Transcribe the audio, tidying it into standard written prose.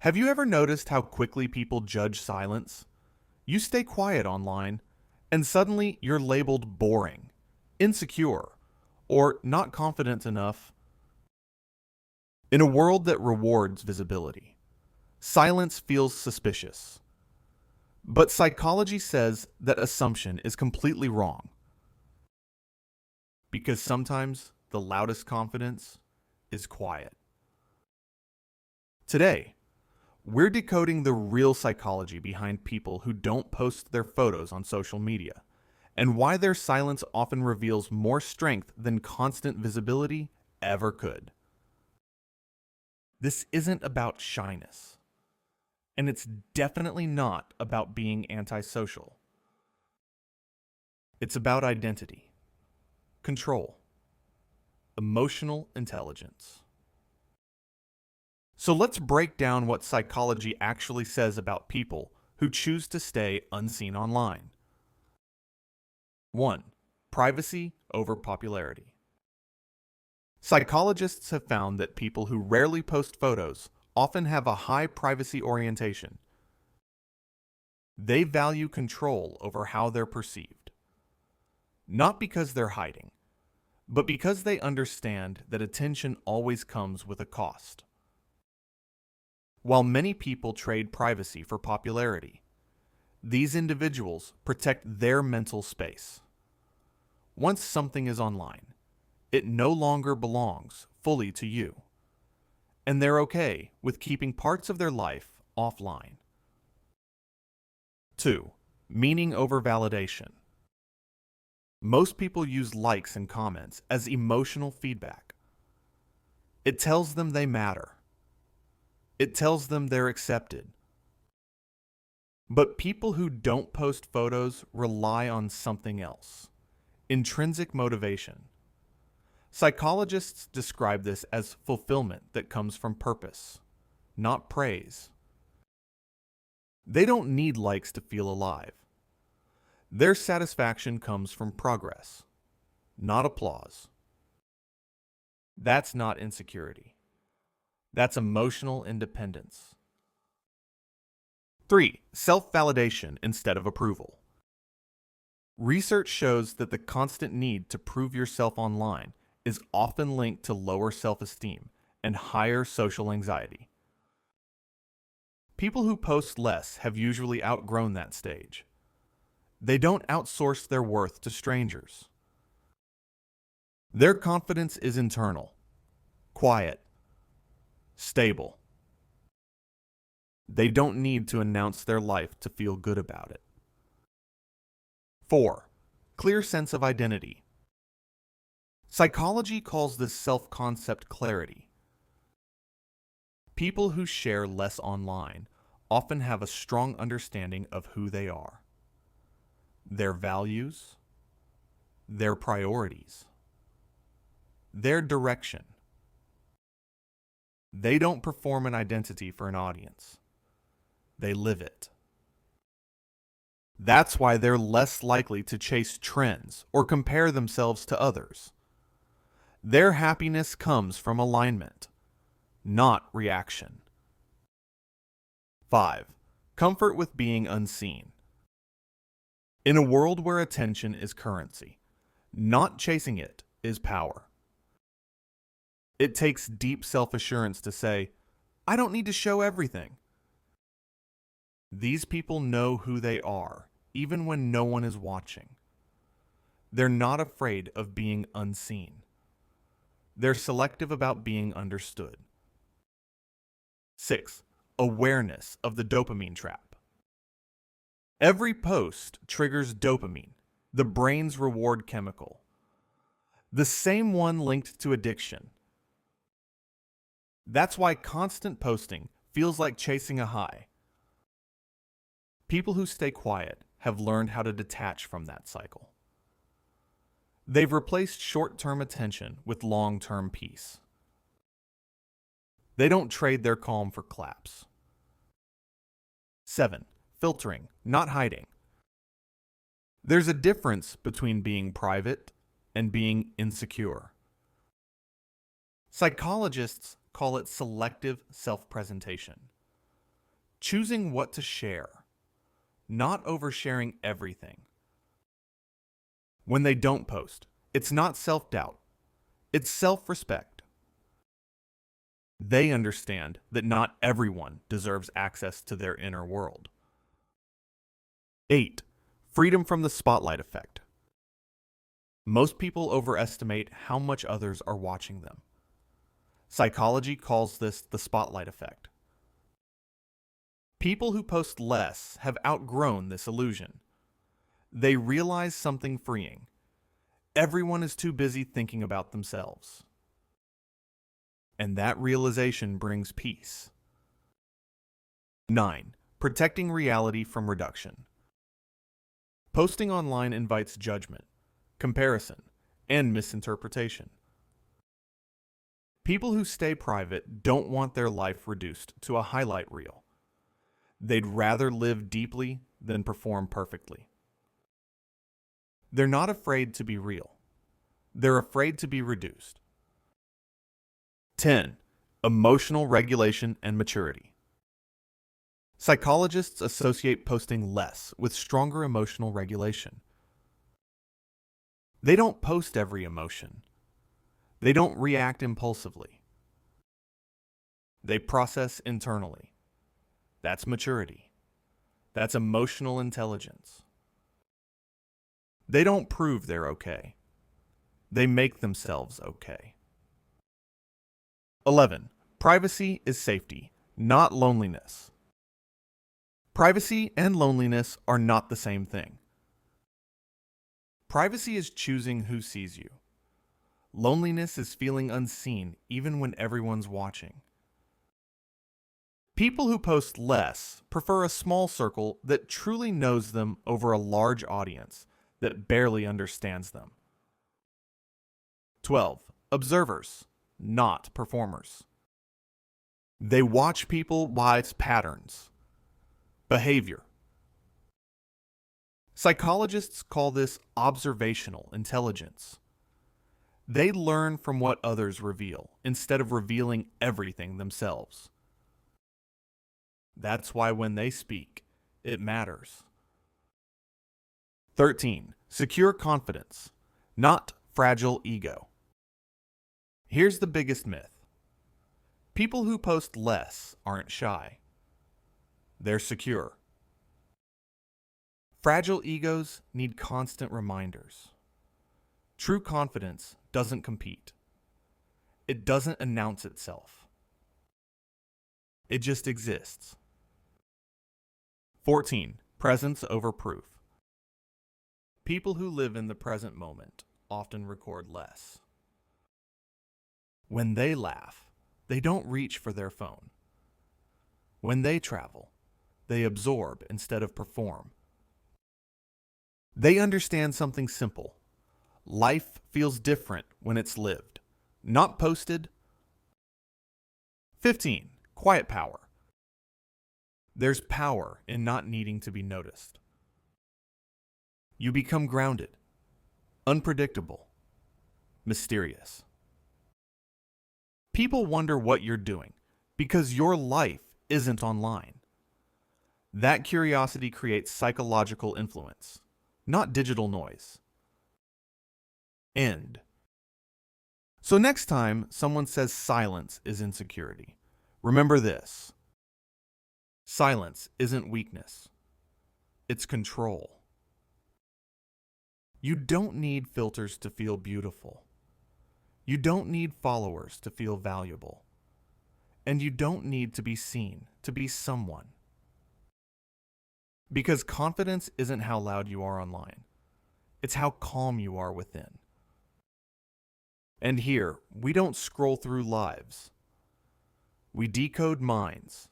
Have you ever noticed how quickly people judge silence? You stay quiet online, and suddenly you're labeled boring, insecure, or not confident enough. In a world that rewards visibility, silence feels suspicious. But psychology says that assumption is completely wrong, because sometimes the loudest confidence is quiet. Today, we're decoding the real psychology behind people who don't post their photos on social media, and why their silence often reveals more strength than constant visibility ever could. This isn't about shyness, and it's definitely not about being antisocial. It's about identity, control, emotional intelligence. So let's break down what psychology actually says about people who choose to stay unseen online. 1. Privacy over popularity. Psychologists have found that people who rarely post photos often have a high privacy orientation. They value control over how they're perceived. Not because they're hiding, but because they understand that attention always comes with a cost. While many people trade privacy for popularity, these individuals protect their mental space. Once something is online, it no longer belongs fully to you, and they're okay with keeping parts of their life offline. 2. Meaning over validation. Most people use likes and comments as emotional feedback. It tells them they matter. It tells them they're accepted. But people who don't post photos rely on something else: intrinsic motivation. Psychologists describe this as fulfillment that comes from purpose, not praise. They don't need likes to feel alive. Their satisfaction comes from progress, not applause. That's not insecurity. That's emotional independence. 3. Self-validation instead of approval. Research shows that the constant need to prove yourself online is often linked to lower self-esteem and higher social anxiety. People who post less have usually outgrown that stage. They don't outsource their worth to strangers. Their confidence is internal, quiet, stable. They don't need to announce their life to feel good about it. 4. Clear sense of identity. Psychology calls this self-concept clarity. People who share less online often have a strong understanding of who they are, their values, their priorities, their direction. They don't perform an identity for an audience. They live it. That's why they're less likely to chase trends or compare themselves to others. Their happiness comes from alignment, not reaction. 5. Comfort with being unseen. In a world where attention is currency, not chasing it is power. It takes deep self-assurance to say, I don't need to show everything. These people know who they are, even when no one is watching. They're not afraid of being unseen. They're selective about being understood. 6. Awareness of the dopamine trap. Every post triggers dopamine, the brain's reward chemical. The same one linked to addiction. That's why constant posting feels like chasing a high. People who stay quiet have learned how to detach from that cycle. They've replaced short-term attention with long-term peace. They don't trade their calm for claps. 7. Filtering, not hiding. There's a difference between being private and being insecure. Psychologists call it selective self-presentation. choosing what to share, not oversharing everything. When they don't post, it's not self-doubt, it's self-respect. They understand that not everyone deserves access to their inner world. 8. Freedom from the spotlight effect. Most people overestimate how much others are watching them. Psychology calls this the spotlight effect. People who post less have outgrown this illusion. They realize something freeing. Everyone is too busy thinking about themselves. And that realization brings peace. 9. Protecting reality from reduction. Posting online invites judgment, comparison, and misinterpretation. People who stay private don't want their life reduced to a highlight reel. They'd rather live deeply than perform perfectly. They're not afraid to be real. They're afraid to be reduced. 10. Emotional regulation and maturity. Psychologists associate posting less with stronger emotional regulation. They don't post every emotion. They don't react impulsively. They process internally. That's maturity. That's emotional intelligence. They don't prove they're okay. They make themselves okay. 11. Privacy is safety, not loneliness. Privacy and loneliness are not the same thing. Privacy is choosing who sees you. Loneliness is feeling unseen even when everyone's watching. People who post less prefer a small circle that truly knows them over a large audience that barely understands them. 12. Observers, not performers. They watch people watch patterns, behavior. Psychologists call this observational intelligence. They learn from what others reveal instead of revealing everything themselves. That's why when they speak, it matters. 13. Secure confidence, not fragile ego. Here's the biggest myth. People who post less aren't shy. They're secure. Fragile egos need constant reminders. True confidence doesn't compete. It doesn't announce itself. It just exists. 14. Presence over proof. People who live in the present moment often record less. When they laugh, they don't reach for their phone. When they travel, they absorb instead of perform. They understand something simple. Life feels different when it's lived, not posted. 15. Quiet power. There's power in not needing to be noticed. You become grounded, unpredictable, mysterious. People wonder what you're doing because your life isn't online. That curiosity creates psychological influence, not digital noise. End. So next time someone says silence is insecurity, remember this. Silence isn't weakness. It's control. You don't need filters to feel beautiful. You don't need followers to feel valuable. And you don't need to be seen to be someone. Because confidence isn't how loud you are online. It's how calm you are within. And here, we don't scroll through lives. We decode minds.